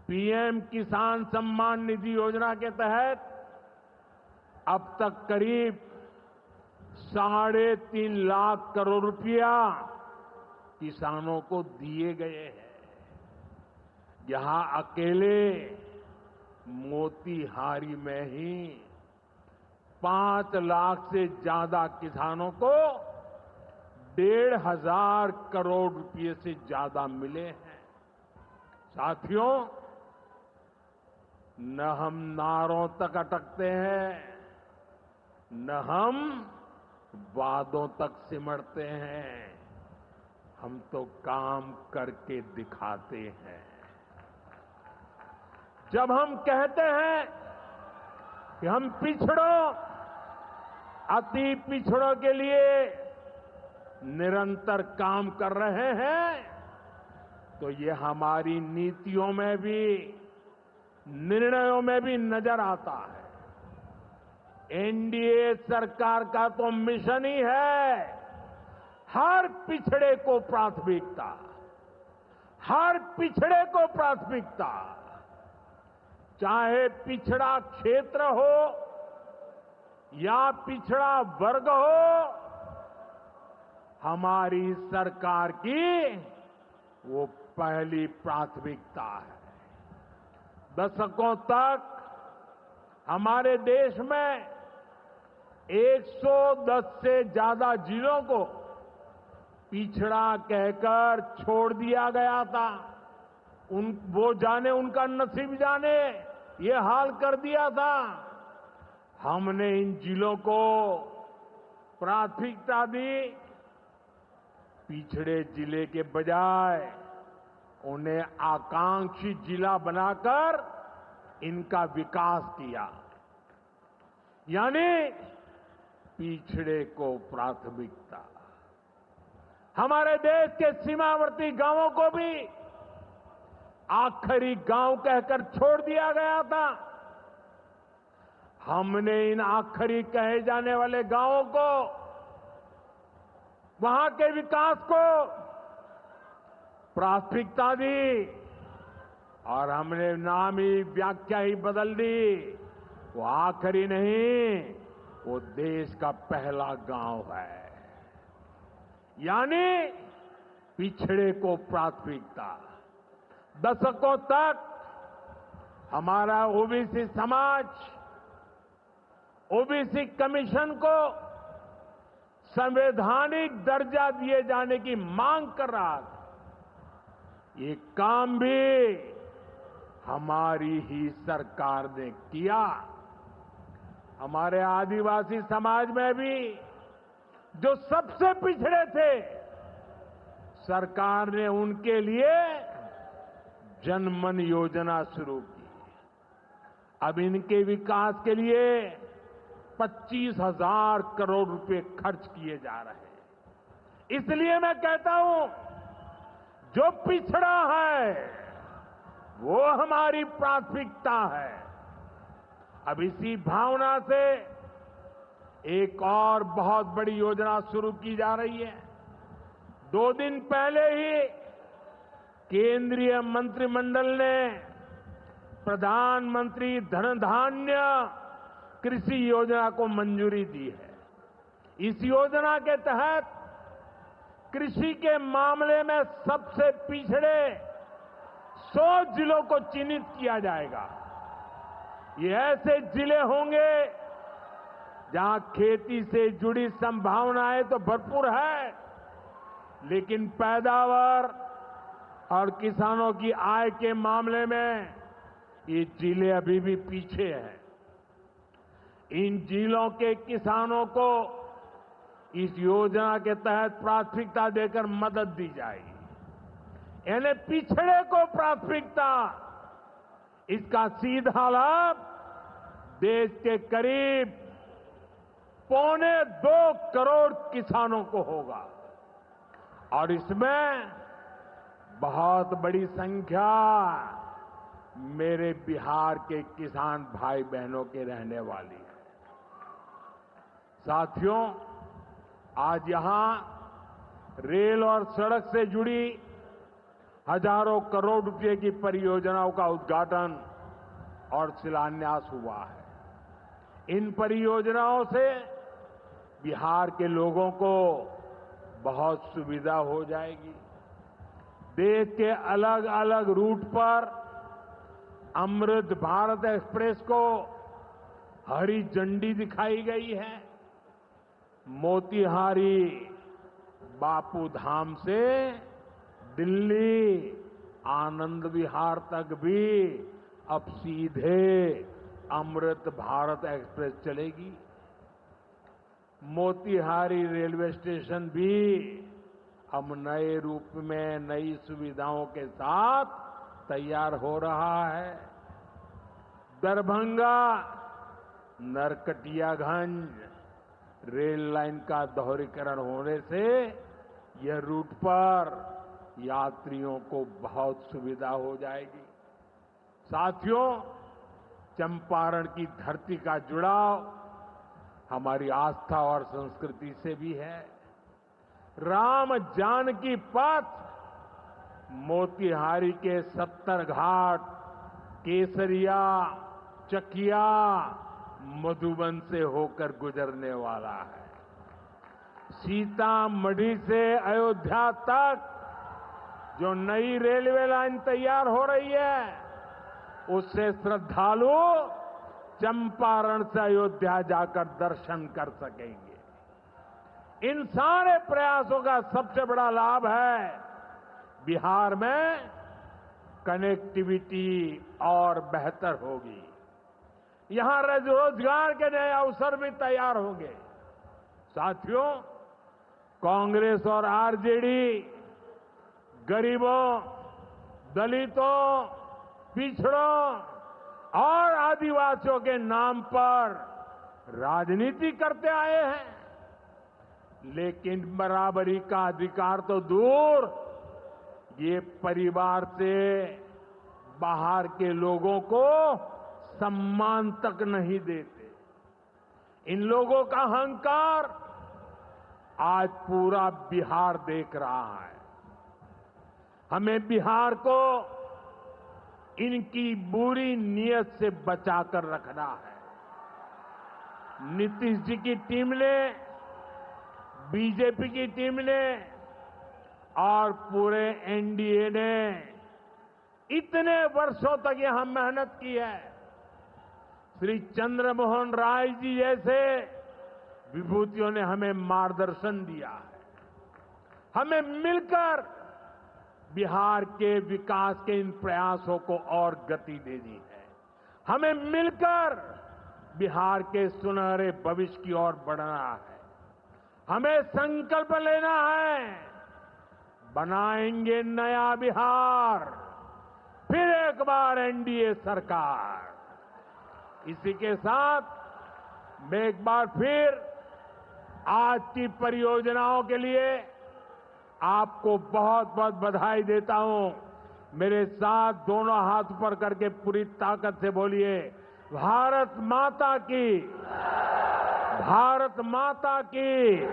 PM किसान सम्मान निधि योजना के तहत अब तक करीब 3.5 करोड़ रुपया किसानों को दिए गए हैं। यहां अकेले मोतीहारी में ही 5 लाख से ज्यादा किसानों को 1,500 करोड़ रुपए से ज्यादा मिले हैं। साथियों, न हम नारों तक अटकते हैं, न हम वादों तक सिमटते हैं, हम तो काम करके दिखाते हैं। जब हम कहते हैं कि हम पिछड़ों, अति पिछड़ों के लिए निरंतर काम कर रहे हैं, तो ये हमारी नीतियों में भी, निर्णयों में भी नजर आता है। एनडीए सरकार का तो मिशन ही है हर पिछड़े को प्राथमिकता, हर पिछड़े को प्राथमिकता, चाहे पिछड़ा क्षेत्र हो या पिछड़ा वर्ग हो, हमारी सरकार की वो पहली प्राथमिकता है। दशकों तक हमारे देश में 110 से ज्यादा जिलों को पिछड़ा कहकर छोड़ दिया गया था। वो जाने, उनका नसीब जाने, ये हाल कर दिया था। हमने इन जिलों को प्राथमिकता दी। पिछड़े जिले के बजाय उन्हें आकांक्षी जिला बनाकर इनका विकास किया, यानी पिछड़े को प्राथमिकता। हमारे देश के सीमावर्ती गांवों को भी आखिरी गांव कहकर छोड़ दिया गया था। हमने इन आखिरी कहे जाने वाले गांवों को, वहां के विकास को प्राथमिकता दी और हमने नाम ही, व्याख्या ही बदल दी। वो आखिरी नहीं, वो देश का पहला गांव है, यानी पिछड़े को प्राथमिकता। दशकों तक हमारा ओबीसी समाज ओबीसी कमीशन को संवैधानिक दर्जा दिए जाने की मांग कर रहा था। ये काम भी हमारी ही सरकार ने किया। हमारे आदिवासी समाज में भी जो सबसे पिछड़े थे, सरकार ने उनके लिए जनमन योजना शुरू की। अब इनके विकास के लिए 25,000 करोड़ रुपए खर्च किए जा रहे हैं। इसलिए मैं कहता हूं, जो पिछड़ा है वो हमारी प्राथमिकता है। अब इसी भावना से एक और बहुत बड़ी योजना शुरू की जा रही है। 2 दिन पहले ही केंद्रीय मंत्रिमंडल ने प्रधानमंत्री धन धान्य कृषि योजना को मंजूरी दी है। इस योजना के तहत कृषि के मामले में सबसे पिछड़े 100 जिलों को चिन्हित किया जाएगा। ये ऐसे जिले होंगे जहां खेती से जुड़ी संभावनाएं तो भरपूर है, लेकिन पैदावार और किसानों की आय के मामले में ये जिले अभी भी पीछे हैं। इन जिलों के किसानों को इस योजना के तहत प्राथमिकता देकर मदद दी जाएगी। यानी पिछड़े को प्राथमिकता। इसका सीधा लाभ देश के करीब 2.25 करोड़ किसानों को होगा और इसमें बहुत बड़ी संख्या मेरे बिहार के किसान भाई बहनों के रहने वाली है। साथियों, आज यहां रेल और सड़क से जुड़ी हजारों करोड़ रुपए की परियोजनाओं का उद्घाटन और शिलान्यास हुआ है। इन परियोजनाओं से बिहार के लोगों को बहुत सुविधा हो जाएगी। देश के अलग अलग रूट पर अमृत भारत एक्सप्रेस को हरी झंडी दिखाई गई है। मोतिहारी बापू धाम से दिल्ली आनंद विहार तक भी अब सीधे अमृत भारत एक्सप्रेस चलेगी। मोतिहारी रेलवे स्टेशन भी अब नए रूप में नई सुविधाओं के साथ तैयार हो रहा है। दरभंगा नरकटियागंज रेल लाइन का दोहरीकरण होने से यह रूट पर यात्रियों को बहुत सुविधा हो जाएगी। साथियों, चंपारण की धरती का जुड़ाव हमारी आस्था और संस्कृति से भी है। राम जानकी पथ मोतिहारी के 70 घाट, केसरिया, चकिया, मधुबन से होकर गुजरने वाला है। सीतामढ़ी से अयोध्या तक जो नई रेलवे लाइन तैयार हो रही है, उससे श्रद्धालु चंपारण से अयोध्या जाकर दर्शन कर सकेंगे। इन सारे प्रयासों का सबसे बड़ा लाभ है बिहार में कनेक्टिविटी और बेहतर होगी। यहां रोजगार के नए अवसर भी तैयार होंगे। साथियों, कांग्रेस और आरजेडी गरीबों, दलितों, पिछड़ों और आदिवासियों के नाम पर राजनीति करते आए हैं, लेकिन बराबरी का अधिकार तो दूर, ये परिवार से बाहर के लोगों को सम्मान तक नहीं देते। इन लोगों का अहंकार आज पूरा बिहार देख रहा है। हमें बिहार को इनकी बुरी नीयत से बचाकर रखना है। नीतीश जी की टीम ने, बीजेपी की टीम ने और पूरे एनडीए ने इतने वर्षों तक यहां मेहनत की है। श्री चंद्रमोहन राय जी जैसे विभूतियों ने हमें मार्गदर्शन दिया है। हमें मिलकर बिहार के विकास के इन प्रयासों को और गति देनी है। हमें मिलकर बिहार के सुनहरे भविष्य की ओर बढ़ना है। हमें संकल्प लेना है, बनाएंगे नया बिहार, फिर एक बार एनडीए सरकार। इसी के साथ मैं एक बार फिर आज की परियोजनाओं के लिए आपको बहुत बहुत बधाई देता हूं। मेरे साथ दोनों हाथ ऊपर करके पूरी ताकत से बोलिए, भारत माता की, भारत माता की।